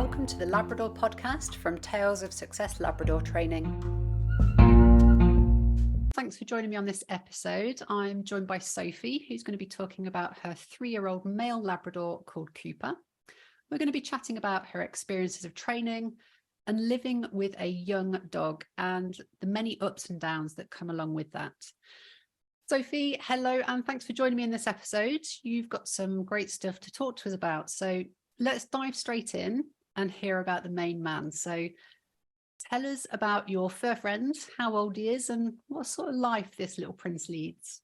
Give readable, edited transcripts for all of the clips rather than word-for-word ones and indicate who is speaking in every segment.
Speaker 1: Welcome to the Labrador Podcast from Tales of Success Labrador Training. Thanks for joining me on this episode. I'm joined by Sophie, who's going to be talking about her 3-year-old male Labrador called Cooper. We're going to be chatting about her experiences of training and living with a young dog and the many ups and downs that come along with that. Sophie, hello, and thanks for joining me in this episode. You've got some great stuff to talk to us about. So let's dive straight in and hear about the main man. So tell us about your fur friend, how old he is, and what sort of life this little prince leads.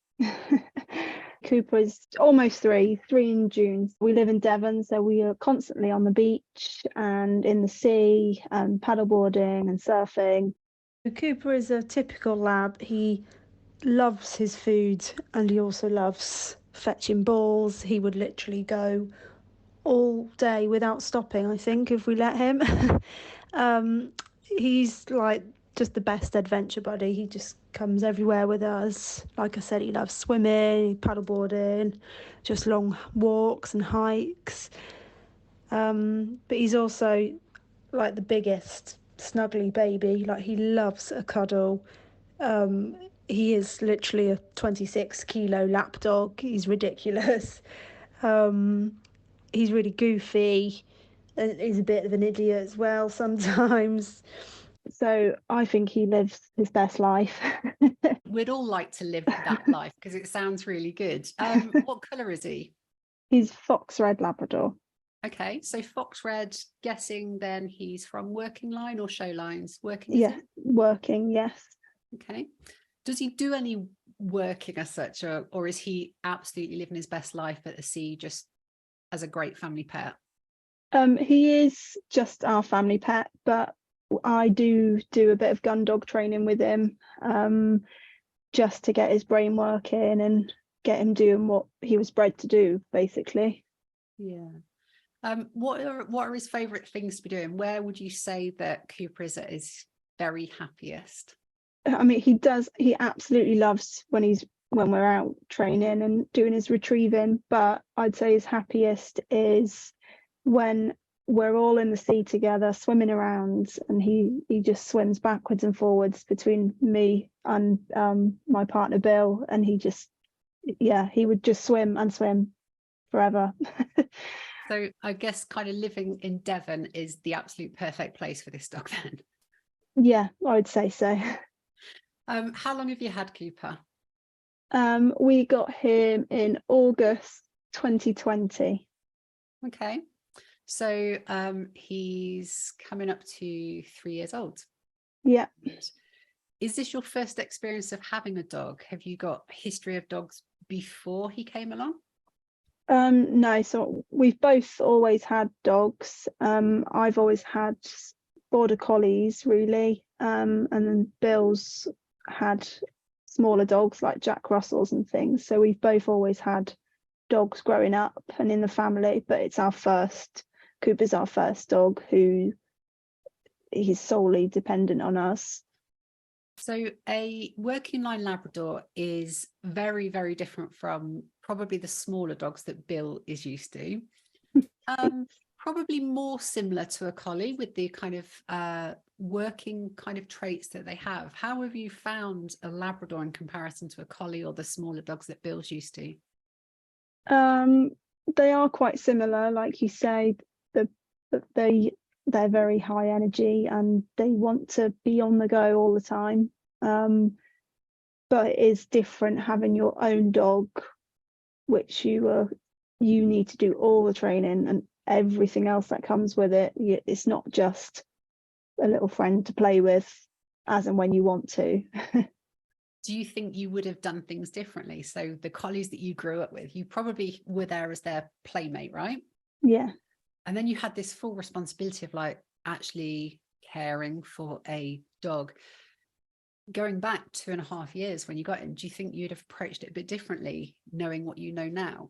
Speaker 2: Cooper is almost three in June. We live in Devon, so we are constantly on the beach and in the sea and paddleboarding and surfing.
Speaker 3: Cooper is a typical lab. He loves his food and he also loves fetching balls. He would literally go all day without stopping, I think, if we let him. He's like just the best adventure buddy. He just comes everywhere with us. Like I said, he loves swimming, paddleboarding, just long walks and hikes. But he's also like the biggest snuggly baby. Like, he loves a cuddle. He is literally a 26-kilo lap dog. He's ridiculous. He's really goofy and he's a bit of an idiot as well sometimes.
Speaker 2: So I think he lives his best life.
Speaker 1: We'd all like to live that life because it sounds really good. What colour is he?
Speaker 2: He's fox red Labrador.
Speaker 1: Okay, so fox red, guessing then he's from working line or show lines? Working?
Speaker 2: Yeah, working, yes.
Speaker 1: Okay. Does he do any working as such, or is he absolutely living his best life at the sea just as a great family pet?
Speaker 2: He is just our family pet, but I do a bit of gun dog training with him, just to get his brain working and get him doing what he was bred to do, basically.
Speaker 1: Yeah. What are his favourite things to be doing? Where would you say that Cooper is at his very happiest?
Speaker 2: I mean, he absolutely loves when we're out training and doing his retrieving, but I'd say his happiest is when we're all in the sea together swimming around, and he just swims backwards and forwards between me and my partner Bill, and he would just swim and swim forever.
Speaker 1: So I guess kind of living in Devon is the absolute perfect place for this dog then.
Speaker 2: Yeah, I would say so.
Speaker 1: How long have you had Cooper?
Speaker 2: We got him in August 2020.
Speaker 1: Okay. So he's coming up to 3 years old.
Speaker 2: Yeah.
Speaker 1: Is this your first experience of having a dog? Have you got a history of dogs before he came along?
Speaker 2: No, so we've both always had dogs. I've always had border collies, really, and then Bill's had smaller dogs like Jack Russells and things. So we've both always had dogs growing up and in the family, but Cooper's our first dog who he's solely dependent on us.
Speaker 1: So a working line Labrador is very, very different from probably the smaller dogs that Bill is used to. Probably more similar to a collie with the kind of working kind of traits that they have. How have you found a Labrador in comparison to a collie or the smaller dogs that Bill's used to?
Speaker 2: They are quite similar, like you say. They're very high energy and they want to be on the go all the time. But it is different having your own dog, which you need to do all the training and everything else that comes with it. It's not just a little friend to play with as and when you want to.
Speaker 1: Do you think you would have done things differently? So the collies that you grew up with, you probably were there as their playmate, right?
Speaker 2: Yeah.
Speaker 1: And then you had this full responsibility of like actually caring for a dog. Going back 2.5 years when you got him, do you think you'd have approached it a bit differently knowing what you know now?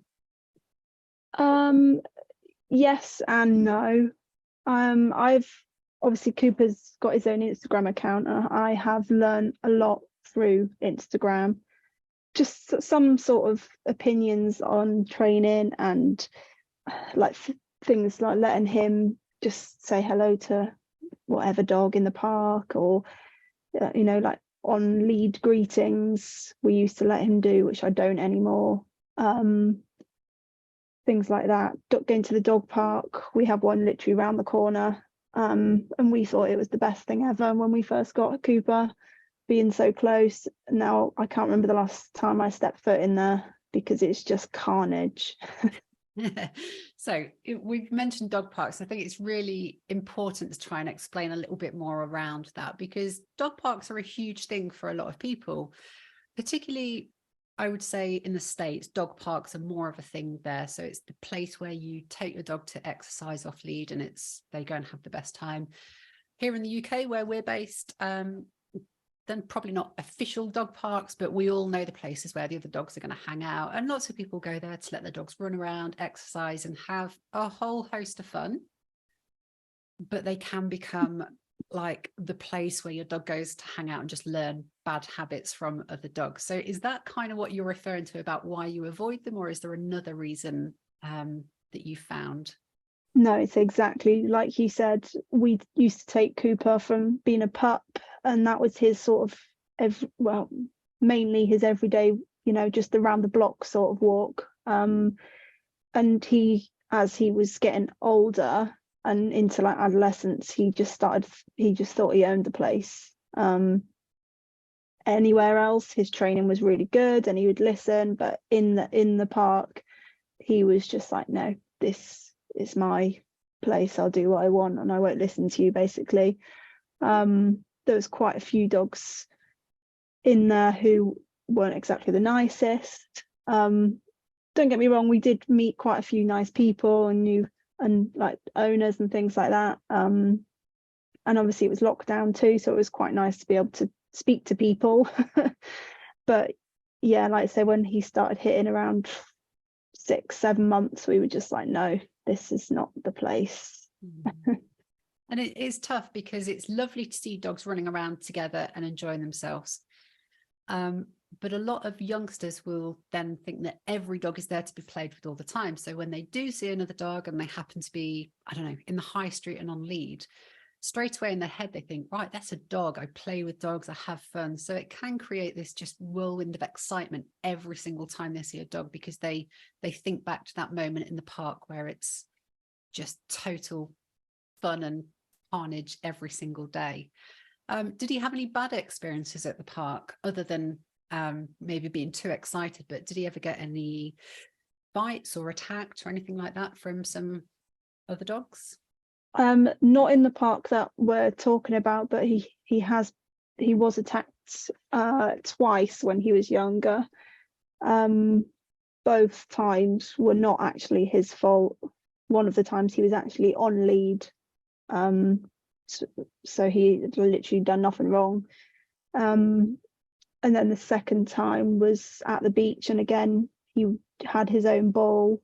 Speaker 2: Yes and no. I've obviously, Cooper's got his own Instagram account and I have learned a lot through Instagram, just some sort of opinions on training and like things like letting him just say hello to whatever dog in the park, or like on lead greetings we used to let him do, which I don't anymore. Things like that. Going to the dog park, we have one literally around the corner, and we thought it was the best thing ever when we first got Cooper, being so close. Now I can't remember the last time I stepped foot in there because it's just carnage.
Speaker 1: So we've mentioned dog parks. I think it's really important to try and explain a little bit more around that, because dog parks are a huge thing for a lot of people, particularly I would say in the States. Dog parks are more of a thing there. So it's the place where you take your dog to exercise off lead, and they go and have the best time. Here in the UK, where we're based, then probably not official dog parks, but we all know the places where the other dogs are going to hang out. And lots of people go there to let their dogs run around, exercise, and have a whole host of fun. But they can become like the place where your dog goes to hang out and just learn bad habits from other dogs. So is that kind of what you're referring to about why you avoid them, or is there another reason that you found?
Speaker 2: No, it's exactly like you said. We used to take Cooper from being a pup, and that was his sort of mainly his everyday, just around the block sort of walk. And as he was getting older and into like adolescence, he just thought he owned the place. Anywhere else, his training was really good and he would listen, but in the park, he was just like, no, this is my place. I'll do what I want and I won't listen to you, basically. There was quite a few dogs in there who weren't exactly the nicest. Don't get me wrong, we did meet quite a few nice people and like owners and things like that. And obviously it was lockdown too, so it was quite nice to be able to speak to people. But yeah, like I say, when he started hitting around 6-7 months, we were just like, no, this is not the place.
Speaker 1: And it is tough because it's lovely to see dogs running around together and enjoying themselves. But a lot of youngsters will then think that every dog is there to be played with all the time. So when they do see another dog and they happen to be, I don't know, in the high street and on lead, straight away in their head, they think, right, that's a dog. I play with dogs. I have fun. So it can create this just whirlwind of excitement every single time they see a dog, because they think back to that moment in the park where it's just total fun and carnage every single day. Did he have any bad experiences at the park other than maybe being too excited? But did he ever get any bites or attacked or anything like that from some other dogs?
Speaker 2: Not in the park that we're talking about, but he was attacked twice when he was younger. Both times were not actually his fault. One of the times he was actually on lead, so he had literally done nothing wrong. And then the second time was at the beach, and again he had his own ball,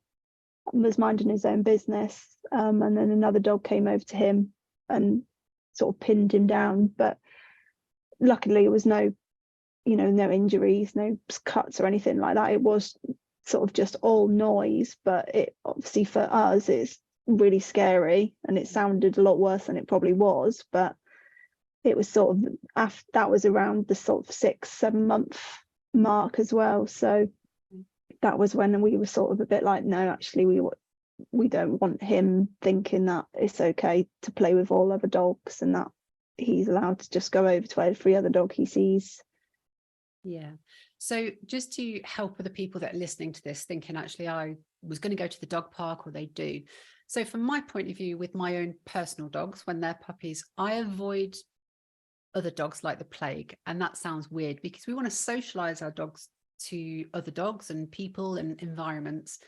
Speaker 2: was minding his own business, and then another dog came over to him and sort of pinned him down, but luckily it was no injuries, no cuts or anything like that. It was sort of just all noise, but it obviously for us it's really scary, and it sounded a lot worse than it probably was. But it was sort of that was around the sort of 6-7 month mark as well, so that was when we were sort of a bit like, no, actually we don't want him thinking that it's okay to play with all other dogs and that he's allowed to just go over to every other dog he sees.
Speaker 1: Yeah. So just to help other people that are listening to this thinking, actually, I was going to go to the dog park, or they do. So from my point of view, with my own personal dogs, when they're puppies, I avoid other dogs like the plague. And that sounds weird because we want to socialize our dogs to other dogs and people and environments.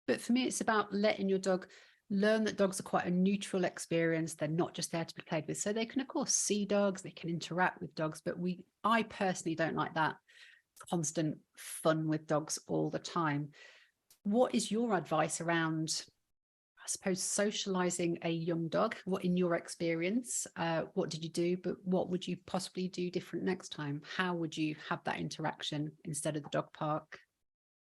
Speaker 1: But for me, it's about letting your dog learn that dogs are quite a neutral experience. They're not just there to be played with. So they can, of course, see dogs, they can interact with dogs, but I personally don't like that constant fun with dogs all the time. What is your advice around, I suppose, socializing a young dog? What, in your experience, what did you do, but what would you possibly do different next time? How would you have that interaction instead of the dog park?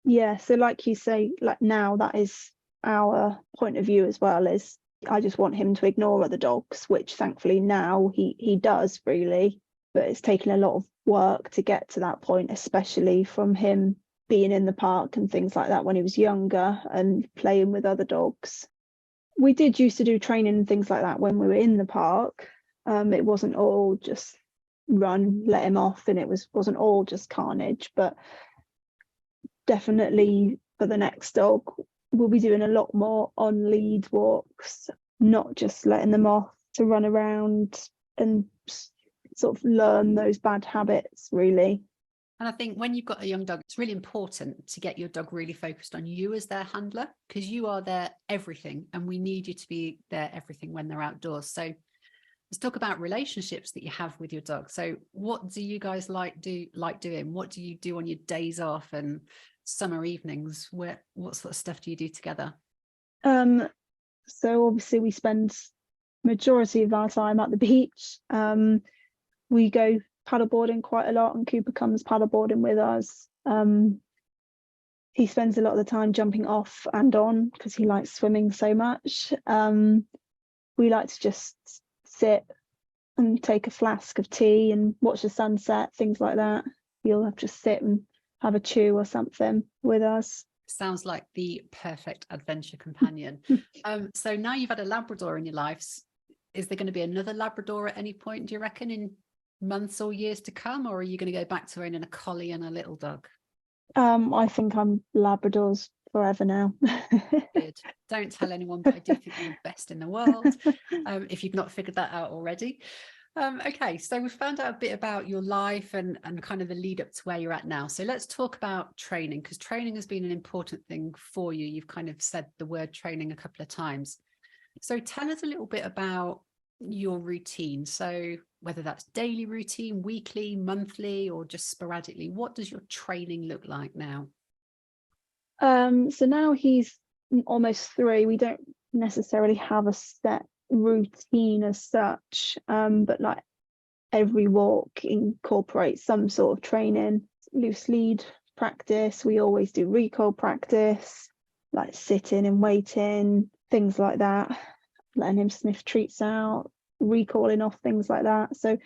Speaker 2: Yeah, so like you say, like now that is our point of view as well, is I just want him to ignore other dogs, which thankfully now he does really, but it's taken a lot of work to get to that point, especially from him being in the park and things like that when he was younger and playing with other dogs. We did used to do training and things like that when we were in the park. It wasn't all just run, let him off, and it wasn't all just carnage, but definitely for the next dog, we'll be doing a lot more on lead walks, not just letting them off to run around and sort of learn those bad habits, really.
Speaker 1: And I think when you've got a young dog, it's really important to get your dog really focused on you as their handler, because you are their everything, and we need you to be their everything when they're outdoors. So let's talk about relationships that you have with your dog. So what do you guys like doing? What do you do on your days off and summer evenings? What sort of stuff do you do together?
Speaker 2: So obviously we spend majority of our time at the beach. We go paddleboarding quite a lot, and Cooper comes paddleboarding with us. He spends a lot of the time jumping off and on because he likes swimming so much. We like to just sit and take a flask of tea and watch the sunset, things like that. He'll have to sit and have a chew or something with us.
Speaker 1: Sounds like the perfect adventure companion. So now you've had a Labrador in your life. Is there going to be another Labrador at any point, do you reckon, in months or years to come, or are you going to go back to owning a collie and a little dog?
Speaker 2: I think I'm Labradors forever now.
Speaker 1: Good. Don't tell anyone, but I do think you're the best in the world, if you've not figured that out already. Okay, so we've found out a bit about your life and kind of the lead up to where you're at now. So let's talk about training, because training has been an important thing for you. You've kind of said the word training a couple of times. So tell us a little bit about your routine. So whether that's daily routine, weekly, monthly, or just sporadically, what does your training look like now?
Speaker 2: So now he's almost 3. We don't necessarily have a set routine as such, but like every walk incorporates some sort of training. Loose lead practice, we always do recall practice, like sitting and waiting, things like that, letting him sniff treats out, recalling off, things like that. So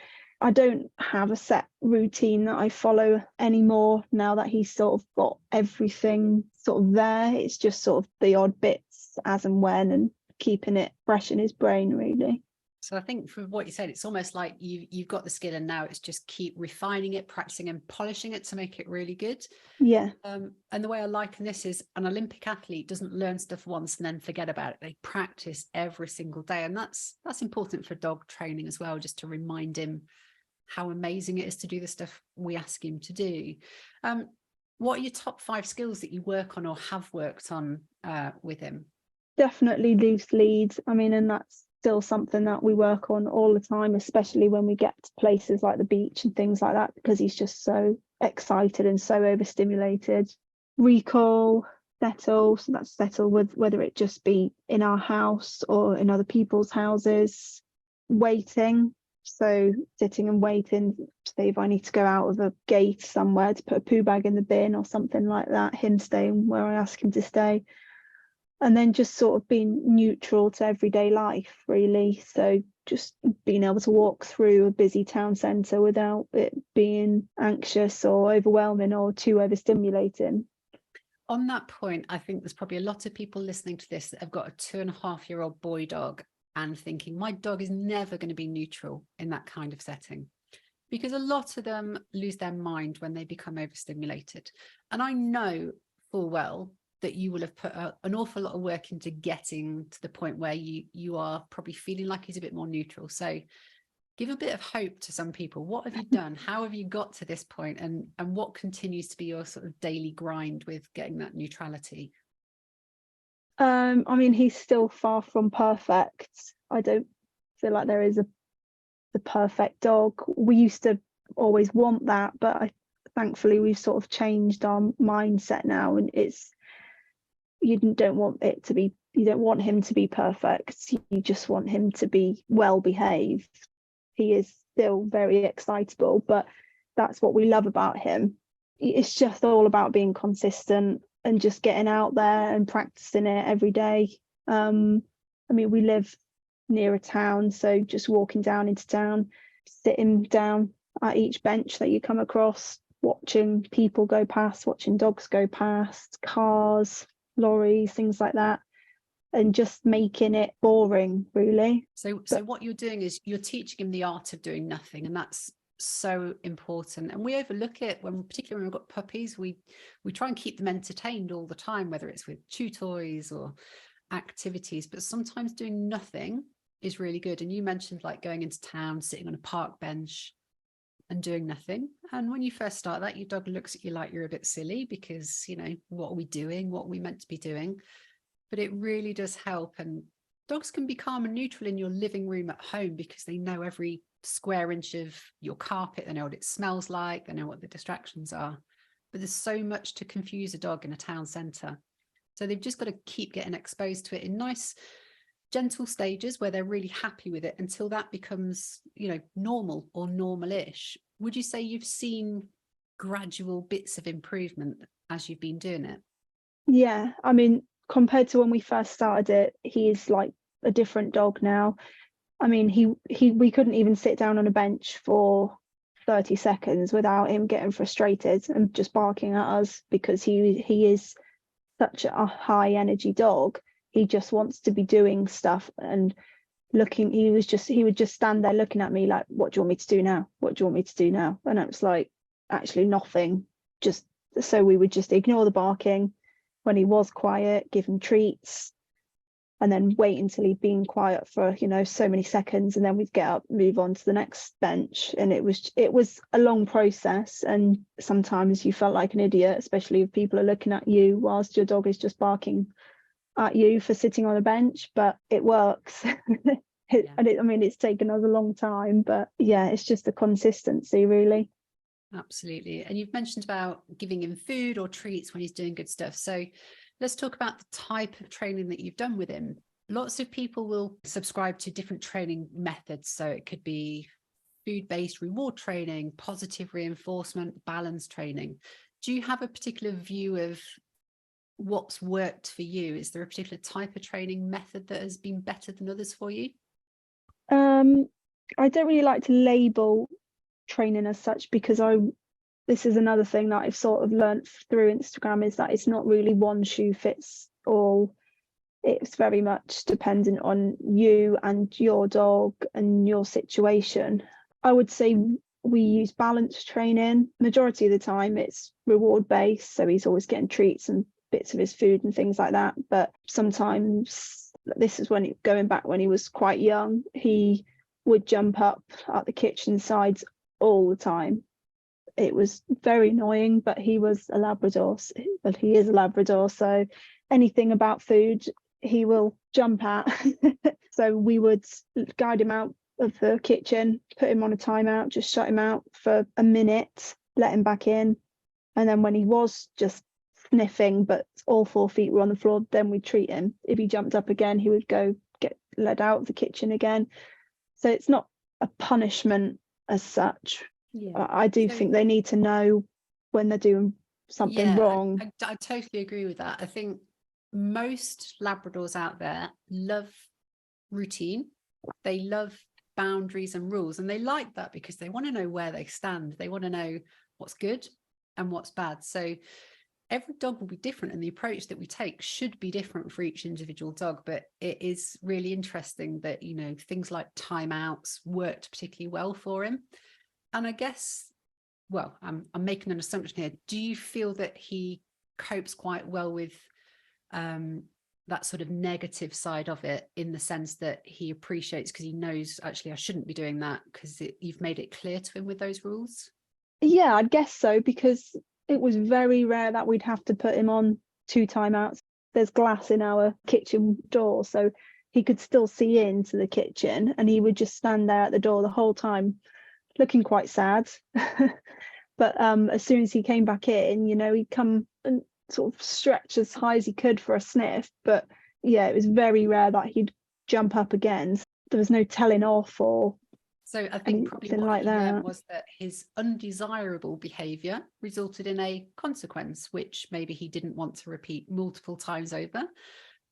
Speaker 2: I don't have a set routine that I follow anymore now that he's sort of got everything sort of there. It's just sort of the odd bits as and when, and keeping it fresh in his brain, really.
Speaker 1: So I think from what you said, it's almost like you've got the skill, and now it's just keep refining it, practicing and polishing it to make it really good.
Speaker 2: Yeah.
Speaker 1: And the way I liken this is an Olympic athlete doesn't learn stuff once and then forget about it. They practice every single day. And that's important for dog training as well, just to remind him how amazing it is to do the stuff we ask him to do. What are your top 5 skills that you work on or have worked on with him?
Speaker 2: Definitely loose leads. I mean, and that's still something that we work on all the time, especially when we get to places like the beach and things like that, because he's just so excited and so overstimulated. Recall, settle, so that's settle with whether it just be in our house or in other people's houses. Waiting, so sitting and waiting, say if I need to go out of a gate somewhere to put a poo bag in the bin or something like that, him staying where I ask him to stay. And then just sort of being neutral to everyday life, really. So just being able to walk through a busy town centre without it being anxious or overwhelming or too overstimulating.
Speaker 1: On that point, I think there's probably a lot of people listening to this that have got a 2.5-year-old boy dog and thinking, my dog is never going to be neutral in that kind of setting. Because a lot of them lose their mind when they become overstimulated. And I know full well that you will have put an awful lot of work into getting to the point where you are probably feeling like he's a bit more neutral. So give a bit of hope to some people. What have you done? How have you got to this point? And what continues to be your sort of daily grind with getting that neutrality?
Speaker 2: I mean, he's still far from perfect. I don't feel like there is the perfect dog. We used to always want that, but thankfully we've sort of changed our mindset now, and you don't want him to be perfect. You just want him to be well behaved. He is still very excitable, but that's what we love about him. It's just all about being consistent and just getting out there and practicing it every day. I mean, we live near a town, so just walking down into town, sitting down at each bench that you come across, watching people go past, watching dogs go past, cars, lorries, things like that, and just making it boring, really.
Speaker 1: So what you're doing is you're teaching him the art of doing nothing, and that's so important. And we overlook it particularly when we've got puppies. We try and keep them entertained all the time, whether it's with chew toys or activities, but sometimes doing nothing is really good. And you mentioned like going into town, sitting on a park bench and doing nothing. And when you first start that, your dog looks at you like you're a bit silly because, you know, what are we doing? What are we meant to be doing? But it really does help. And dogs can be calm and neutral in your living room at home because they know every square inch of your carpet. They know what it smells like. They know what the distractions are. But there's so much to confuse a dog in a town centre. So they've just got to keep getting exposed to it in nice, gentle stages where they're really happy with it until that becomes, you know, normal or normal-ish. Would you say you've seen gradual bits of improvement as you've been doing it?
Speaker 2: Yeah, I mean, compared to when we first started it, he's like a different dog now. I mean, we couldn't even sit down on a bench for 30 seconds without him getting frustrated and just barking at us because he is such a high energy dog. He just wants to be doing stuff and looking. He would just stand there looking at me like, what do you want me to do now? What do you want me to do now? And I was like, actually nothing. Just so we would just ignore the barking. When he was quiet, give him treats, and then wait until he'd been quiet for, you know, so many seconds, and then we'd get up, move on to the next bench. And it was a long process, and sometimes you felt like an idiot, especially if people are looking at you whilst your dog is just barking at you for sitting on a bench, but it works. I mean, it's taken us a long time, but yeah, it's just a consistency, really.
Speaker 1: Absolutely. And you've mentioned about giving him food or treats when he's doing good stuff. So let's talk about the type of training that you've done with him. Lots of people will subscribe to different training methods. So it could be food-based reward training, positive reinforcement, balance training. Do you have a particular view of what's worked for you? Is there a particular type of training method that has been better than others for you?
Speaker 2: I don't really like to label training as such because this is another thing that I've sort of learned through Instagram, is that it's not really one shoe fits all. It's very much dependent on you and your dog and your situation. I would say we use balance training. Majority of the time it's reward based, so he's always getting treats and bits of his food and things like that. But sometimes, this is going back when he was quite young, he would jump up at the kitchen sides all the time. It was very annoying, but he was a Labrador. But he is a Labrador, so anything about food he will jump at. So we would guide him out of the kitchen, put him on a timeout, just shut him out for a minute, let him back in, and then when he was just sniffing but all 4 feet were on the floor, then we'd treat him. If he jumped up again, he would go get let out of the kitchen again. So it's not a punishment as such. I do think they need to know when they're doing something wrong.
Speaker 1: I totally agree with that. I think most Labradors out there love routine. They love boundaries and rules, and they like that because they want to know where they stand. They want to know what's good and what's bad. So every dog will be different, and the approach that we take should be different for each individual dog. But it is really interesting that, you know, things like timeouts worked particularly well for him. And I guess, well, I'm making an assumption here. Do you feel that he copes quite well with that sort of negative side of it, in the sense that he appreciates, because he knows, actually, I shouldn't be doing that, because you've made it clear to him with those rules?
Speaker 2: Yeah, I guess so, because it was very rare that we'd have to put him on 2 timeouts. There's glass in our kitchen door, so he could still see into the kitchen, and he would just stand there at the door the whole time, looking quite sad. But as soon as he came back in, you know, he'd come and sort of stretch as high as he could for a sniff. But yeah, it was very rare that he'd jump up again. There was no telling off or
Speaker 1: so I think probably what
Speaker 2: like
Speaker 1: he learned
Speaker 2: that
Speaker 1: was that his undesirable behaviour resulted in a consequence, which maybe he didn't want to repeat multiple times over.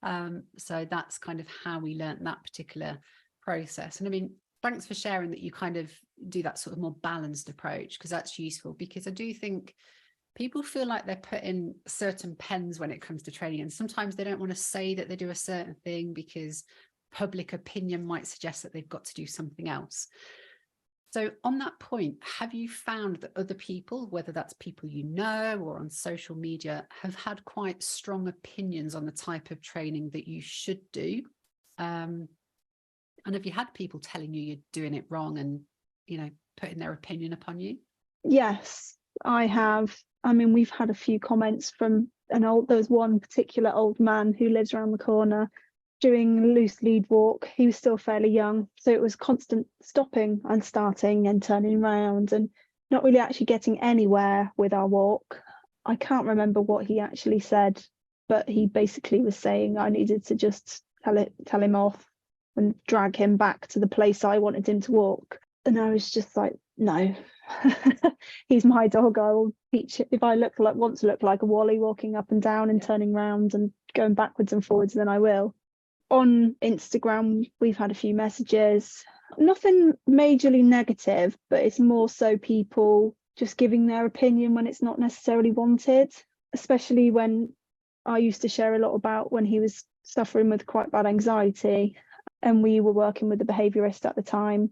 Speaker 1: So that's kind of how we learnt that particular process. And I mean, thanks for sharing that you kind of do that sort of more balanced approach, because that's useful, because I do think people feel like they're put in certain pens when it comes to training, and sometimes they don't want to say that they do a certain thing because public opinion might suggest that they've got to do something else. So on that point, have you found that other people, whether that's people you know or on social media, have had quite strong opinions on the type of training that you should do? And have you had people telling you you're doing it wrong and, you know, putting their opinion upon you?
Speaker 2: Yes, I have. I mean, we've had a few comments from there's one particular old man who lives around the corner doing a loose lead walk. He was still fairly young, so it was constant stopping and starting and turning around and not really actually getting anywhere with our walk. I can't remember what he actually said, but he basically was saying I needed to just tell him off and drag him back to the place I wanted him to walk. And I was just like, no, he's my dog. I will teach it. If I want to look like a Wally walking up and down and turning around and going backwards and forwards, then I will. On Instagram, we've had a few messages, nothing majorly negative, but it's more so people just giving their opinion when it's not necessarily wanted, especially when I used to share a lot about when he was suffering with quite bad anxiety and we were working with a behaviourist at the time.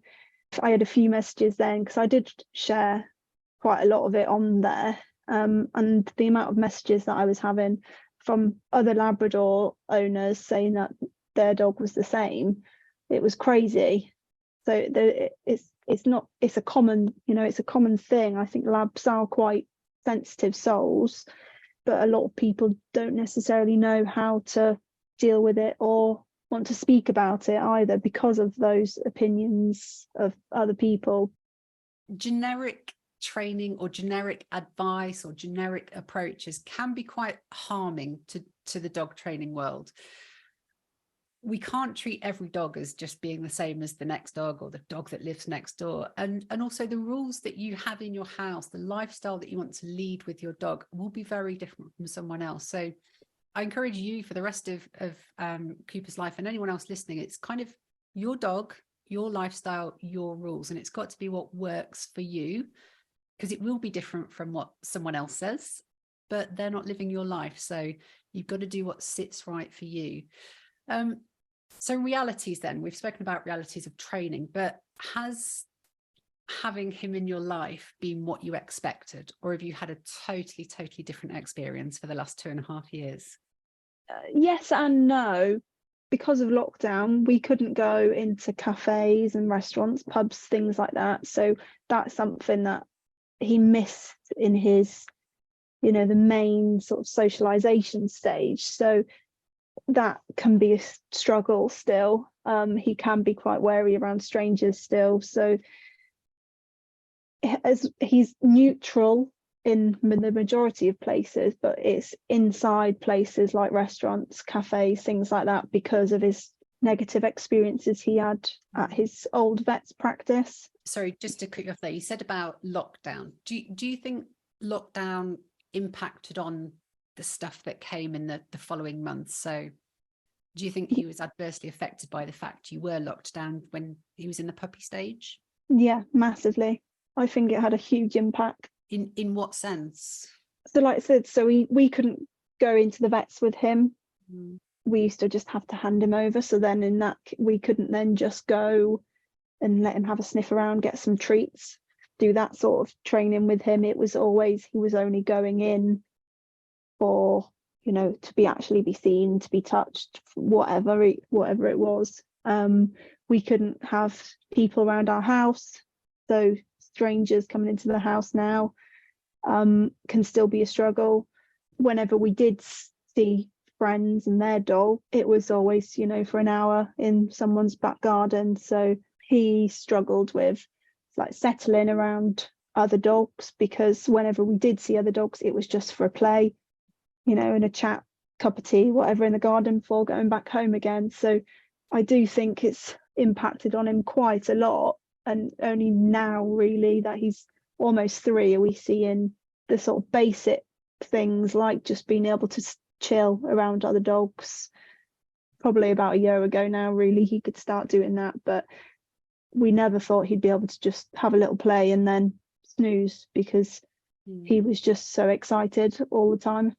Speaker 2: I had a few messages then because I did share quite a lot of it on there, and the amount of messages that I was having from other Labrador owners saying that their dog was the same, it was crazy. So it's a common thing. I think labs are quite sensitive souls, but a lot of people don't necessarily know how to deal with it or want to speak about it either because of those opinions of other people.
Speaker 1: Generic training or generic advice or generic approaches can be quite harming to the dog training world. We can't treat every dog as just being the same as the next dog or the dog that lives next door. And also the rules that you have in your house, the lifestyle that you want to lead with your dog will be very different from someone else. So I encourage you, for the rest of Cooper's life and anyone else listening, it's kind of your dog, your lifestyle, your rules, and it's got to be what works for you, because it will be different from what someone else says, but they're not living your life. So you've got to do what sits right for you. So realities then, we've spoken about realities of training, but has having him in your life been what you expected, or have you had a totally different experience for the last 2.5 years?
Speaker 2: Yes and no. Because of lockdown, we couldn't go into cafes and restaurants, pubs, things like that. So that's something that he missed in his, the main sort of socialization stage. So that can be a struggle still. He can be quite wary around strangers still. So as he's neutral in the majority of places, but it's inside places like restaurants, cafes, things like that, because of his negative experiences he had at his old vet's practice.
Speaker 1: Sorry, just to cut you off there, you said about lockdown. Do you think lockdown impacted on the stuff that came in the following months? So do you think he was adversely affected by the fact you were locked down when he was in the puppy stage?
Speaker 2: Yeah, massively. I think it had a huge impact.
Speaker 1: In what sense?
Speaker 2: So like I said, so we couldn't go into the vets with him. We used to just have to hand him over. So then in that, we couldn't then just go and let him have a sniff around, get some treats, do that sort of training with him. It was always, he was only going in for, to be seen, to be touched, whatever it was. We couldn't have people around our house. So strangers coming into the house now can still be a struggle. Whenever we did see friends and their dog, it was always, for an hour in someone's back garden. So he struggled with like settling around other dogs, because whenever we did see other dogs, it was just for a play, in a chat, cup of tea, whatever, in the garden before going back home again. So I do think it's impacted on him quite a lot. And only now really that he's almost 3 are we seeing the sort of basic things like just being able to chill around other dogs, probably about a year ago now, really, he could start doing that. But we never thought he'd be able to just have a little play and then snooze, because he was just so excited all the time.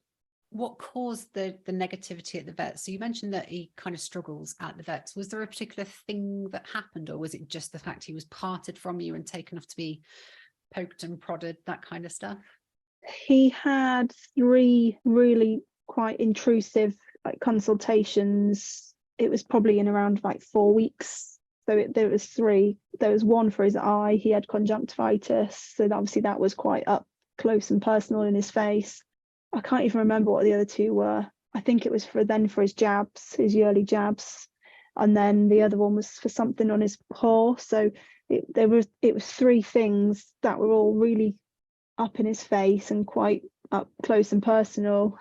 Speaker 1: What caused the negativity at the vet? So you mentioned that he kind of struggles at the vets. Was there a particular thing that happened, or was it just the fact he was parted from you and taken off to be poked and prodded, that kind of stuff?
Speaker 2: He had 3 really quite intrusive consultations. It was probably in around 4 weeks. So there was 3. There was one for his eye. He had conjunctivitis, so obviously that was quite up close and personal in his face. I can't even remember what the other 2 were. I think it was for his jabs, his yearly jabs, and then the other one was for something on his paw. So it was 3 things that were all really up in his face and quite up close and personal.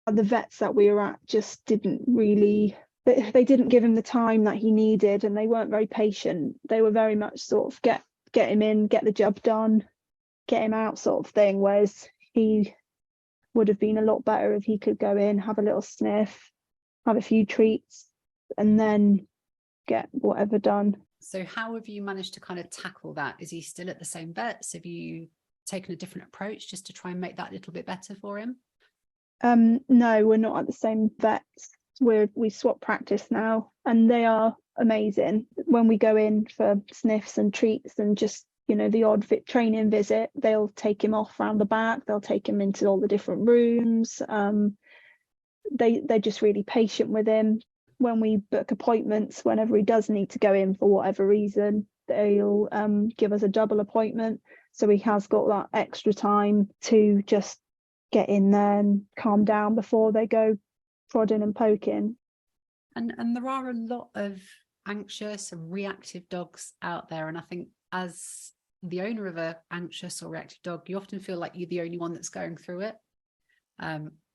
Speaker 2: The vets that we were at just didn't really, they didn't give him the time that he needed, and they weren't very patient. They were very much sort of get him in, get the job done, get him out sort of thing, whereas he would have been a lot better if he could go in, have a little sniff, have a few treats, and then get whatever done.
Speaker 1: So how have you managed to kind of tackle that? Is he still at the same vets? Have you taken a different approach just to try and make that a little bit better for him?
Speaker 2: No, we're not at the same vets. We swap practice now, and they are amazing. When we go in for sniffs and treats and just the odd training visit, they'll take him off around the back, they'll take him into all the different rooms. They're just really patient with him. When we book appointments, whenever he does need to go in for whatever reason, they'll give us a double appointment, so he has got that extra time to just get in there and calm down before they go prodding and poking.
Speaker 1: And there are a lot of anxious and reactive dogs out there, and I think as the owner of a anxious or reactive dog, you often feel like you're the only one that's going through it.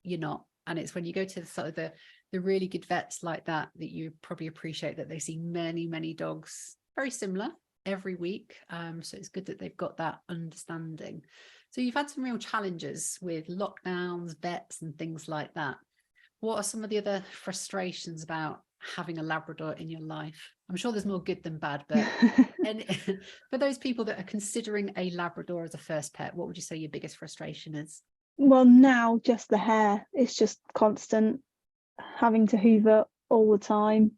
Speaker 1: You're not. And it's when you go to the really good vets like that you probably appreciate that they see many dogs very similar every week. So it's good that they've got that understanding. So you've had some real challenges with lockdowns, vets and things like that. What are some of the other frustrations about having a Labrador in your life? I'm sure there's more good than bad, but and for those people that are considering a Labrador as a first pet, what would you say your biggest frustration is?
Speaker 2: Well, now just the hair. It's just constant, having to hoover all the time.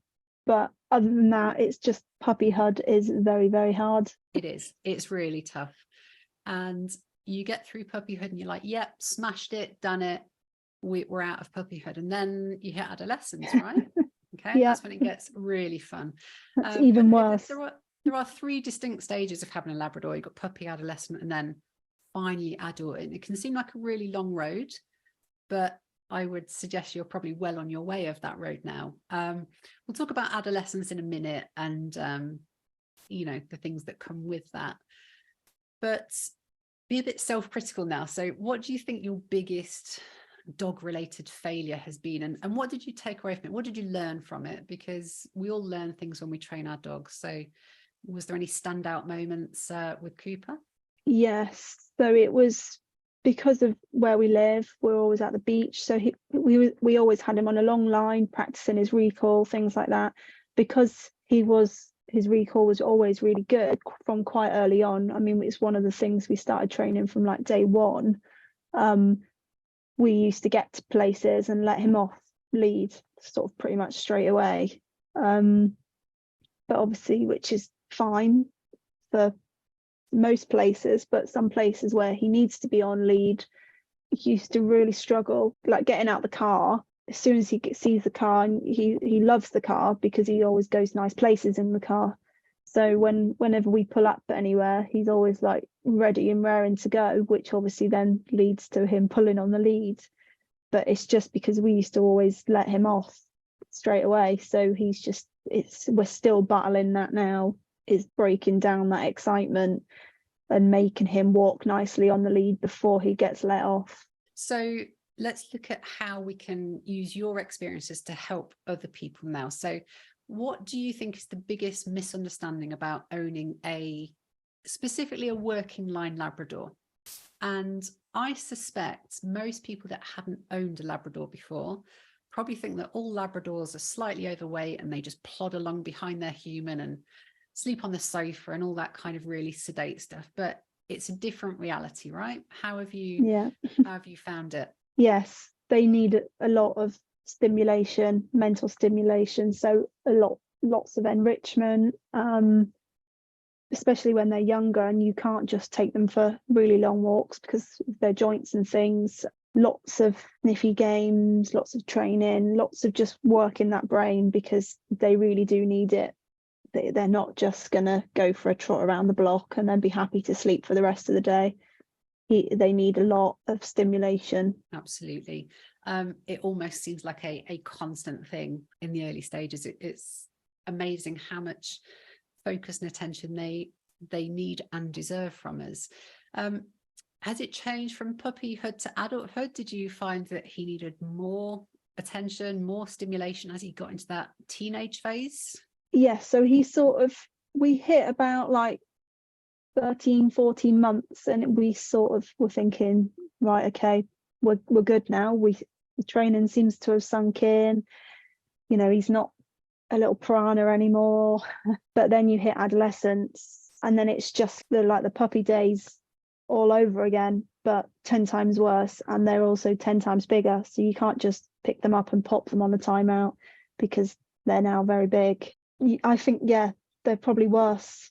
Speaker 2: But other than that, it's just puppyhood is very, very hard.
Speaker 1: It is. It's really tough. And you get through puppyhood and you're like, yep, smashed it, done it. We're out of puppyhood. And then you hit adolescence, right? Okay,
Speaker 2: Yeah.
Speaker 1: That's when it gets really fun.
Speaker 2: That's even worse.
Speaker 1: There are 3 distinct stages of having a Labrador. You've got puppy, adolescent, and then finally adult. And it can seem like a really long road, but I would suggest you're probably well on your way of that road now. We'll talk about adolescence in a minute and, the things that come with that. But be a bit self-critical now. So what do you think your biggest dog-related failure has been, and what did you take away from it? What did you learn from it? Because we all learn things when we train our dogs. So was there any standout moments with Cooper?
Speaker 2: Yes, so it was because of where we live. We're always at the beach, so we always had him on a long line practicing his recall, things like that. Because his recall was always really good from quite early on. I mean, it's one of the things we started training from day one. We used to get to places and let him off lead sort of pretty much straight away. But obviously, which is fine for most places, but some places where he needs to be on lead, he used to really struggle, getting out the car. As soon as he sees the car, and he loves the car because he always goes nice places in the car. So whenever we pull up anywhere, he's always ready and raring to go, which obviously then leads to him pulling on the lead. But it's just because we used to always let him off straight away. So we're still battling that now, is breaking down that excitement and making him walk nicely on the lead before he gets let off.
Speaker 1: So let's look at how we can use your experiences to help other people now. So what do you think is the biggest misunderstanding about owning specifically a working line Labrador? And I suspect most people that haven't owned a Labrador before probably think that all Labradors are slightly overweight and they just plod along behind their human and sleep on the sofa and all that kind of really sedate stuff. But it's a different reality, right? How have you found it?
Speaker 2: Yes, they need a lot of stimulation, mental stimulation. So lots of enrichment, especially when they're younger, and you can't just take them for really long walks because of their joints and things. Lots of sniffy games, lots of training, lots of just working that brain, because they really do need it. They're not just going to go for a trot around the block and then be happy to sleep for the rest of the day. They need a lot of stimulation.
Speaker 1: Absolutely. It almost seems like a constant thing in the early stages. It's amazing how much focus and attention they need and deserve from us. Has it changed from puppyhood to adulthood? Did you find that he needed more attention, more stimulation as he got into that teenage phase?
Speaker 2: Yes, so we hit about like 13, 14 months, and we sort of were thinking, right, okay, we're good now. The training seems to have sunk in. You know, he's not a little piranha anymore. But then you hit adolescence, and then it's just the puppy days all over again, but 10 times worse, and they're also 10 times bigger. So you can't just pick them up and pop them on the timeout because they're now very big. I think, yeah, they're probably worse.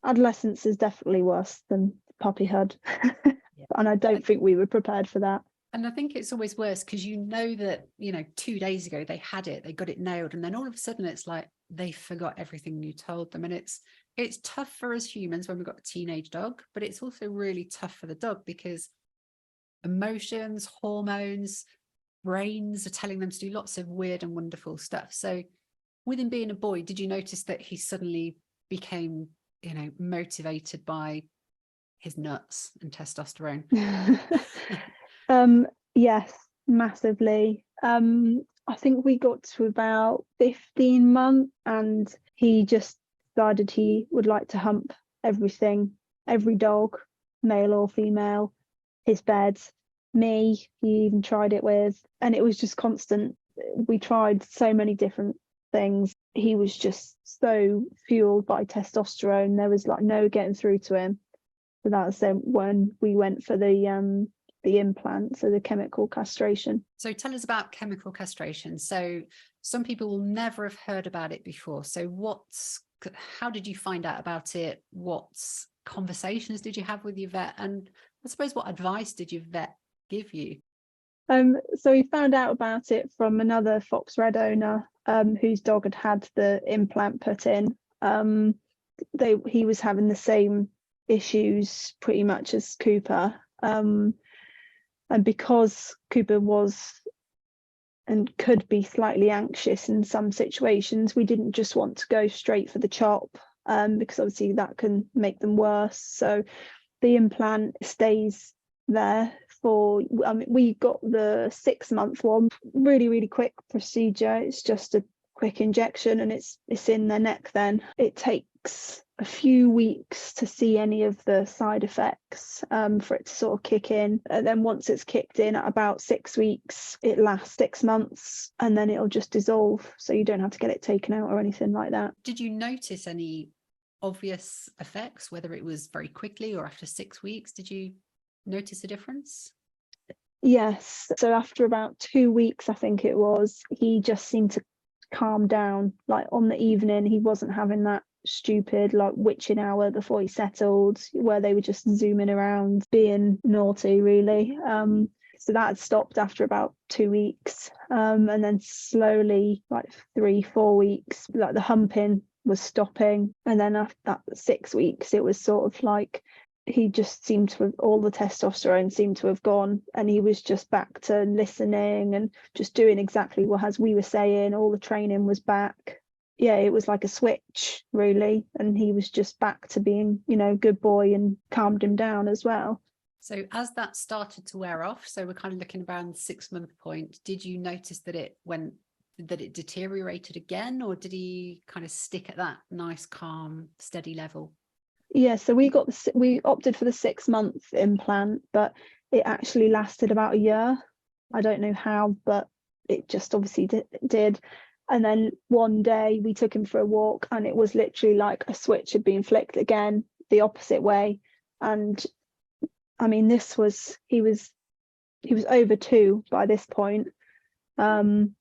Speaker 2: Adolescence is definitely worse than puppyhood. Yeah. And I don't think we were prepared for that.
Speaker 1: And I think it's always worse because you know that, 2 days ago they had it, they got it nailed, and then all of a sudden it's like they forgot everything you told them. And it's tough for us humans when we've got a teenage dog, but it's also really tough for the dog because emotions, hormones, brains are telling them to do lots of weird and wonderful stuff. So with him being a boy, did you notice that he suddenly became, motivated by his nuts and testosterone?
Speaker 2: Yes, massively. I think we got to about 15 months and he just decided he would like to hump everything, every dog, male or female, his bed, me, he even tried it with, and it was just constant. We tried so many different things. He was just so fueled by testosterone. There was like no getting through to him. So that's when we went for the implant, so the chemical castration.
Speaker 1: So tell us about chemical castration. So some people will never have heard about it before. So how did you find out about it? What conversations did you have with your vet? And I suppose what advice did your vet give you?
Speaker 2: So we found out about it from another Fox Red owner whose dog had the implant put in. He was having the same issues pretty much as Cooper. And because Cooper was and could be slightly anxious in some situations, we didn't just want to go straight for the chop, because obviously that can make them worse. So the implant stays there we got the 6-month one, really, really quick procedure. It's just a quick injection and it's in their neck then. It takes a few weeks to see any of the side effects for it to sort of kick in. And then once it's kicked in at about 6 weeks, it lasts 6 months and then it'll just dissolve. So you don't have to get it taken out or anything like that.
Speaker 1: Did you notice any obvious effects, whether it was very quickly or after 6 weeks? Did you notice a difference?
Speaker 2: Yes. So after about 2 weeks, I think it was, he just seemed to calm down. Like on the evening, he wasn't having that stupid like witching hour before he settled where they were just zooming around being naughty, really. So that had stopped after about 2 weeks, and then slowly, like 3-4 weeks, like the humping was stopping, and then after that 6 weeks it was sort of like he just seemed to have, all the testosterone seemed to have gone and he was just back to listening and just doing exactly what as we were saying. All the training was back. Yeah, it was like a switch really, and he was just back to being, good boy, and calmed him down as well.
Speaker 1: So as that started to wear off, so we're kind of looking around the 6-month point, did you notice that it deteriorated again, or did he kind of stick at that nice, calm, steady level?
Speaker 2: Yeah, so we opted for the 6-month implant, but it actually lasted about a year. I don't know how, but it just obviously did. And then one day we took him for a walk, and it was literally like a switch had been flicked again, the opposite way. And I mean, he was over 2 by this point. And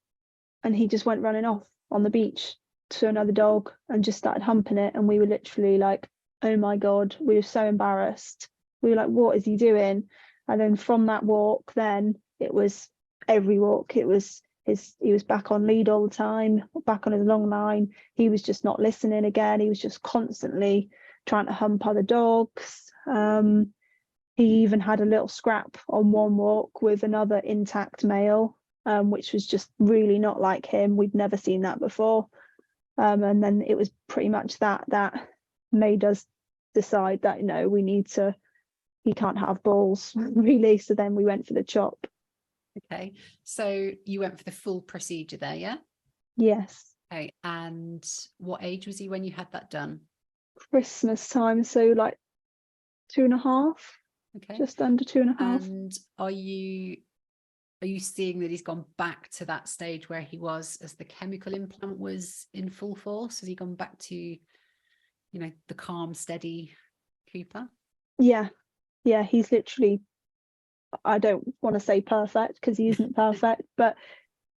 Speaker 2: he just went running off on the beach to another dog and just started humping it. And we were literally like, oh my God, we were so embarrassed. We were like, what is he doing? And then from that walk, then it was every walk. He was back on lead all the time, back on his long line. He was just not listening again. He was just constantly trying to hump other dogs. He even had a little scrap on one walk with another intact male, which was just really not like him. We'd never seen that before. And then it was pretty much that made us decide that, he can't have balls, really. So then we went for the chop.
Speaker 1: Okay, so you went for the full procedure there, yeah?
Speaker 2: Yes.
Speaker 1: Okay, and what age was he when you had that done?
Speaker 2: Christmas time, so like 2.5.
Speaker 1: Okay,
Speaker 2: just under 2.5.
Speaker 1: And are you seeing that he's gone back to that stage where he was as the chemical implant was in full force? Has he gone back to, the calm, steady Cooper?
Speaker 2: Yeah, he's literally, I don't want to say perfect because he isn't perfect, but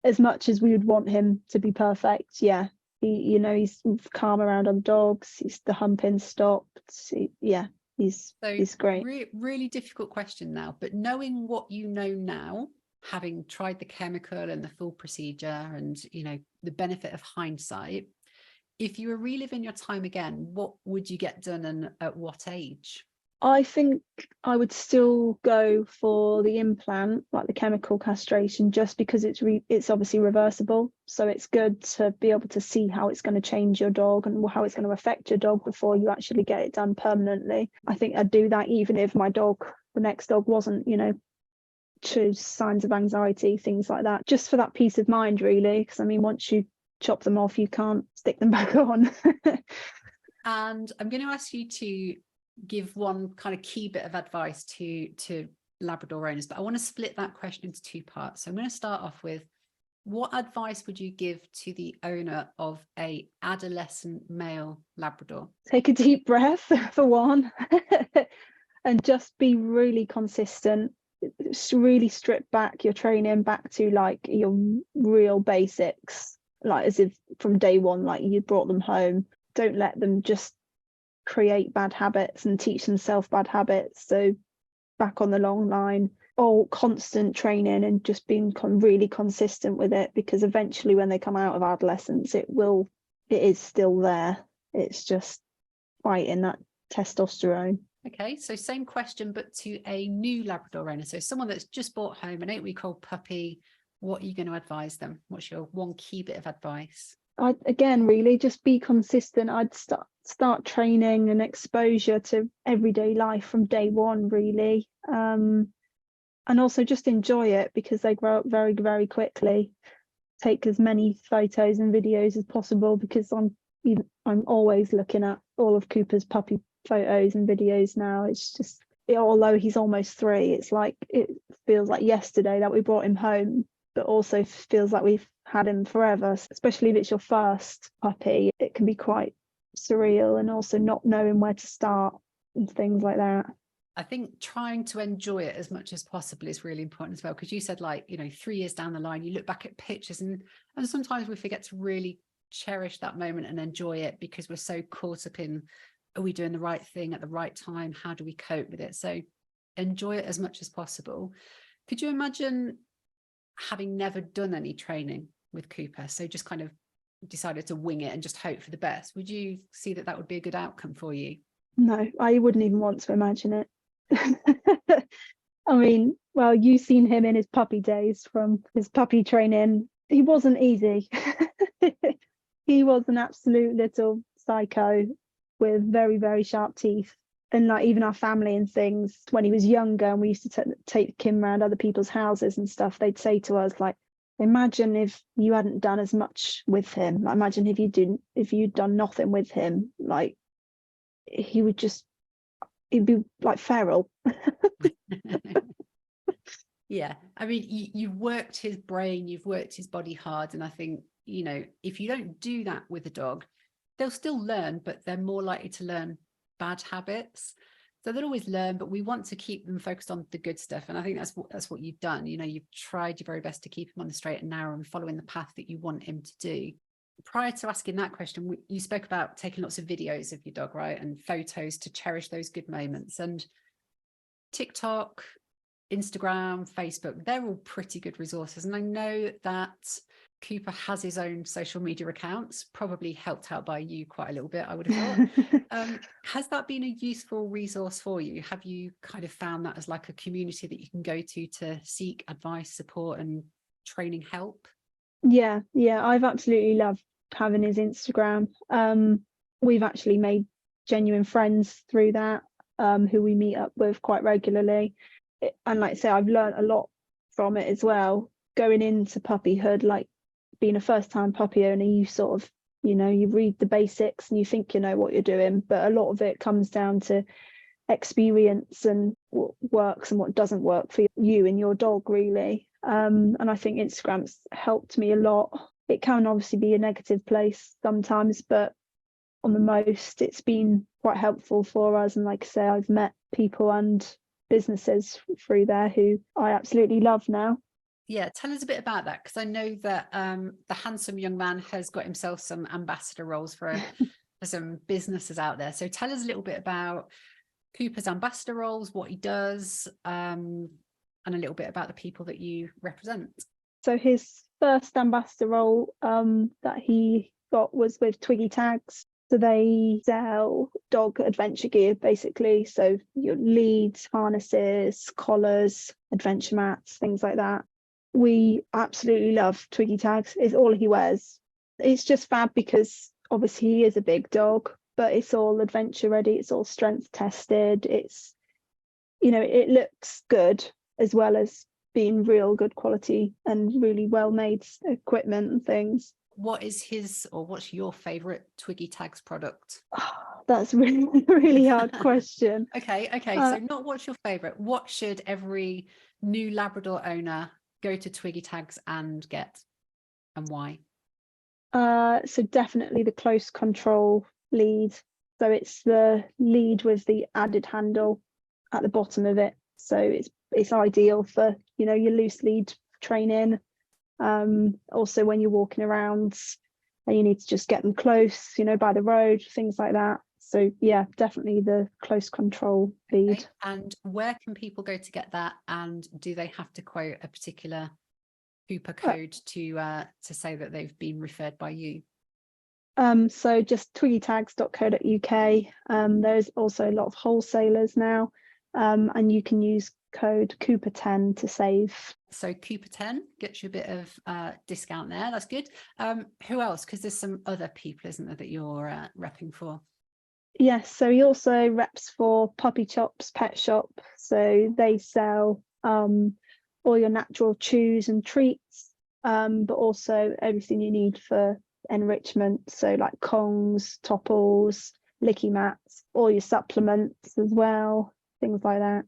Speaker 2: as much as we would want him to be perfect, yeah, he's calm around other dogs. The humping stopped. He's great.
Speaker 1: Really difficult question now, but knowing what you know now, having tried the chemical and the full procedure and the benefit of hindsight, if you were reliving your time again, what would you get done and at what age?
Speaker 2: I think I would still go for the implant, like the chemical castration, just because it's obviously reversible. So it's good to be able to see how it's going to change your dog and how it's going to affect your dog before you actually get it done permanently. I think I'd do that even if the next dog wasn't, shows signs of anxiety, things like that, just for that peace of mind, really. Because I mean, once you chop them off, you can't stick them back on.
Speaker 1: And I'm going to ask you to give one kind of key bit of advice to Labrador owners, but I want to split that question into 2 parts. So I'm going to start off with, what advice would you give to the owner of a adolescent male Labrador?
Speaker 2: Take a deep breath for one, and just be really consistent. Really strip back your training back to like your real basics, like as if from day one, like you brought them home. Don't let them just create bad habits and teach themselves bad habits. So back on the long line, all constant training and just being really consistent with it, because eventually when they come out of adolescence, it is still there. It's just fighting that testosterone.
Speaker 1: Okay, so same question, but to a new Labrador owner. So someone that's just bought home an 8-week-old puppy, what are you going to advise them? What's your one key bit of advice?
Speaker 2: Again, really just be consistent. I'd start training and exposure to everyday life from day one, really. And also just enjoy it, because they grow up very, very quickly. Take as many photos and videos as possible, because I'm always looking at all of Cooper's puppy photos and videos now. It's just, although he's almost 3, it's like, it feels like yesterday that we brought him home, but also feels like we've had him forever. Especially if it's your first puppy, it can be quite surreal, and also not knowing where to start and things like that.
Speaker 1: I think trying to enjoy it as much as possible is really important as well, because you said 3 years down the line, you look back at pictures and sometimes we forget to really cherish that moment and enjoy it, because we're so caught up in, are we doing the right thing at the right time? How do we cope with it? So enjoy it as much as possible. Could you imagine having never done any training with Cooper, so just kind of decided to wing it and just hope for the best? Would you see that would be a good outcome for you?
Speaker 2: No, I wouldn't even want to imagine it. I mean, well, you've seen him in his puppy days, from his puppy training. He wasn't easy. He was an absolute little psycho with very, very sharp teeth. And like even our family and things, when he was younger and we used to take him around other people's houses and stuff, they'd say to us, like, imagine if you hadn't done as much with him. Like, imagine if you'd done nothing with him. Like, he'd be like feral.
Speaker 1: Yeah, I mean, you've worked his brain, you've worked his body hard, and I think, you know, if you don't do that with a dog, they'll still learn, but they're more likely to learn bad habits. So they'll always learn, but we want to keep them focused on the good stuff. And I think that's what you've done. You know, you've tried your very best to keep him on the straight and narrow and following the path that you want him to do. Prior to asking that question, you spoke about taking lots of videos of your dog, right? And photos to cherish those good moments. And TikTok, Instagram, Facebook, they're all pretty good resources. And I know that Cooper has his own social media accounts, probably helped out by you quite a little bit, I would have thought. Has that been a useful resource for you? Have you kind of found that as like a community that you can go to seek advice, support and training help?
Speaker 2: Yeah, I've absolutely loved having his Instagram. We've actually made genuine friends through that, who we meet up with quite regularly. And like I say, I've learned a lot from it as well. Going into puppyhood, like being a first-time puppy owner, you sort of, you know, you read the basics and you think you know what you're doing, but a lot of it comes down to experience and what works and what doesn't work for you and your dog, really. And I think Instagram's helped me a lot. It can obviously be a negative place sometimes, but on the most, it's been quite helpful for us. And like I say, I've met people and businesses through there who I absolutely love now.
Speaker 1: Yeah, tell us a bit about that, because I know that the handsome young man has got himself some ambassador roles for some businesses out there. So tell us a little bit about Cooper's ambassador roles, what he does, and a little bit about the people that you represent.
Speaker 2: So his first ambassador role that he got was with Twiggy Tags. So they sell dog adventure gear, basically. So your leads, harnesses, collars, adventure mats, things like that. We absolutely love Twiggy Tags. It's all he wears. It's just fab because obviously he is a big dog, but it's all adventure ready. It's all strength tested. It's, you know, it looks good as well as being real good quality and really well made equipment and things.
Speaker 1: What is his, or what's your favorite Twiggy Tags product?
Speaker 2: Oh, that's really, really hard question.
Speaker 1: Okay. So not what's your favorite. What should every new Labrador owner go to Twiggy Tags and get, and why?
Speaker 2: So definitely the close control lead. So it's the lead with the added handle at the bottom of it. So it's ideal for, you know, your loose lead training. Also when you're walking around and you need to just get them close, you know, by the road, things like that. So yeah, definitely the close control lead.
Speaker 1: Okay. And where can people go to get that? And do they have to quote a particular Cooper code to say that they've been referred by you?
Speaker 2: So just twiggytags.co.uk. There's also a lot of wholesalers now, and you can use code Cooper10 to save.
Speaker 1: So Cooper10 gets you a bit of discount there. That's good. Who else? Because there's some other people, isn't there, that you're repping for?
Speaker 2: Yes, so he also reps for Puppy Chop's pet shop. So they sell all your natural chews and treats, but also everything you need for enrichment. So like Kongs, Topples, licky mats, all your supplements as well, things like that.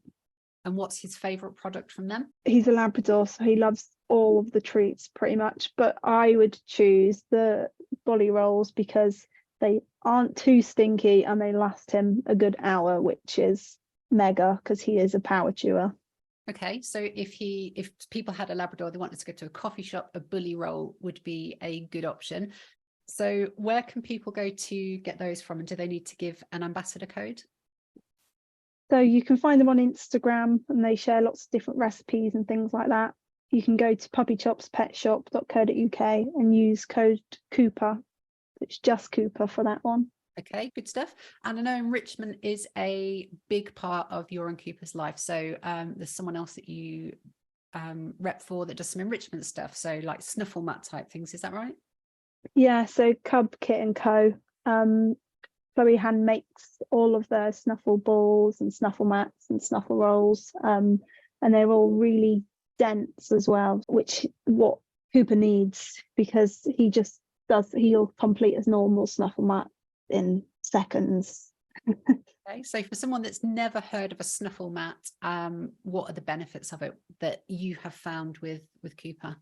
Speaker 1: And what's his favourite product from them?
Speaker 2: He's a Labrador, so he loves all of the treats pretty much, but I would choose the Bolly Rolls because they aren't too stinky and they last him a good hour, which is mega because he is a power chewer.
Speaker 1: Okay, so if people had a Labrador, they wanted to go to a coffee shop, a Bully Roll would be a good option. So where can people go to get those from, and do they need to give an ambassador code?
Speaker 2: So you can find them on Instagram and they share lots of different recipes and things like that. You can go to puppychopspetshop.co.uk and use code Cooper. It's just Cooper for that one.
Speaker 1: Okay, good stuff. And I know enrichment is a big part of your and Cooper's life. So there's someone else that you rep for that does some enrichment stuff. So like snuffle mat type things, is that right? Yeah,
Speaker 2: so Cub Kit and Co. Chloe Hand makes all of their snuffle balls and snuffle mats and snuffle rolls. And they're all really dense as well, which what Cooper needs because he'll complete his normal snuffle mat in seconds.
Speaker 1: Okay, so for someone that's never heard of a snuffle mat, what are the benefits of it that you have found with Cooper?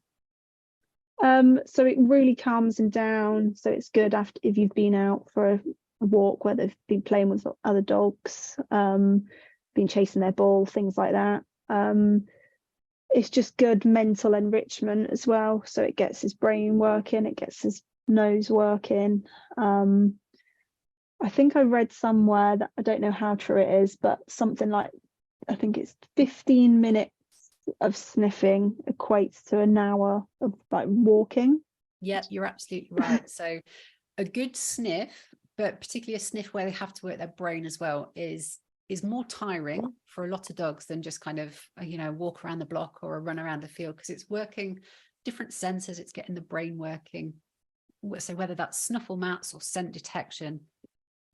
Speaker 2: So it really calms him down. So it's good after if you've been out for a walk where they've been playing with other dogs, been chasing their ball, things like that. It's just good mental enrichment as well. So it gets his brain working, it gets his nose working. I think I read somewhere that I don't know how true it is, but something like, I think it's 15 minutes of sniffing equates to an hour of like walking.
Speaker 1: Yeah, you're absolutely right. So a good sniff, but particularly a sniff where they have to work their brain as well, is more tiring for a lot of dogs than just kind of, walk around the block or a run around the field, because it's working different senses, it's getting the brain working. So whether that's snuffle mats or scent detection,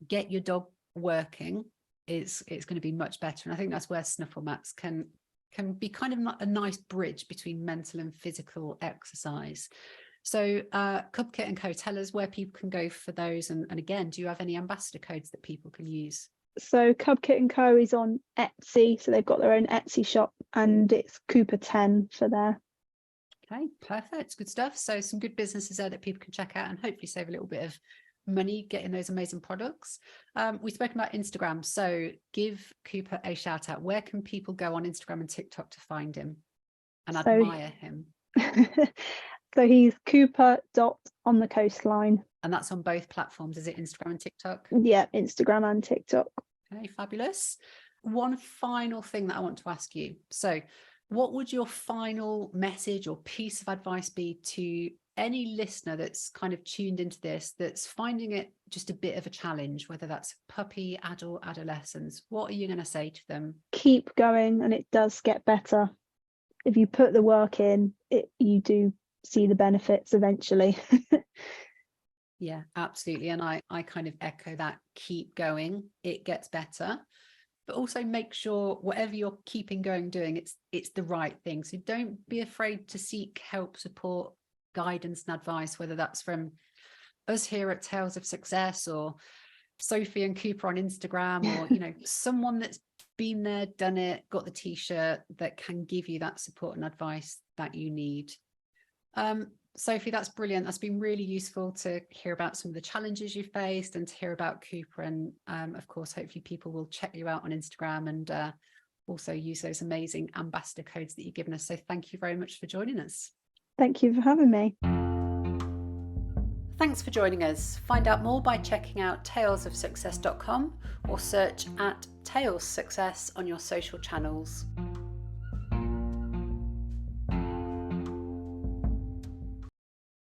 Speaker 1: get your dog working, it's going to be much better. And I think that's where snuffle mats can be kind of a nice bridge between mental and physical exercise. So Cub Kit & Co, tell us where people can go for those. And again, do you have any ambassador codes that people can use?
Speaker 2: So Cub Kit & Co is on Etsy. So they've got their own Etsy shop and it's Cooper 10 for there.
Speaker 1: Okay, perfect. Good stuff. So some good businesses there that people can check out and hopefully save a little bit of money getting those amazing products. We've spoken about Instagram, so give Cooper a shout out. Where can people go on Instagram and TikTok to find him and admire him?
Speaker 2: So he's Cooper.onthecoastline.
Speaker 1: And that's on both platforms, is it? Instagram and TikTok?
Speaker 2: Yeah, Instagram and TikTok.
Speaker 1: Okay, fabulous. One final thing that I want to ask you. So what would your final message or piece of advice be to any listener that's kind of tuned into this, that's finding it just a bit of a challenge, whether that's puppy, adult, adolescence? What are you going to say to them?
Speaker 2: Keep going, and it does get better. If you put the work in, you do see the benefits eventually.
Speaker 1: Yeah, absolutely. And I kind of echo that. Keep going, it gets better. But also make sure whatever you're keeping going doing, it's the right thing. So don't be afraid to seek help, support, guidance and advice, whether that's from us here at Tales of Success or Sophie and Cooper on Instagram, or someone that's been there, done it, got the t-shirt, that can give you that support and advice that you need. Sophie, that's brilliant. That's been really useful to hear about some of the challenges you faced and to hear about Cooper. And of course, hopefully people will check you out on Instagram and also use those amazing ambassador codes that you've given us. So thank you very much for joining us.
Speaker 2: Thank you for having me.
Speaker 1: Thanks for joining us. Find out more by checking out talesofsuccess.com or search at Tales Success on your social channels.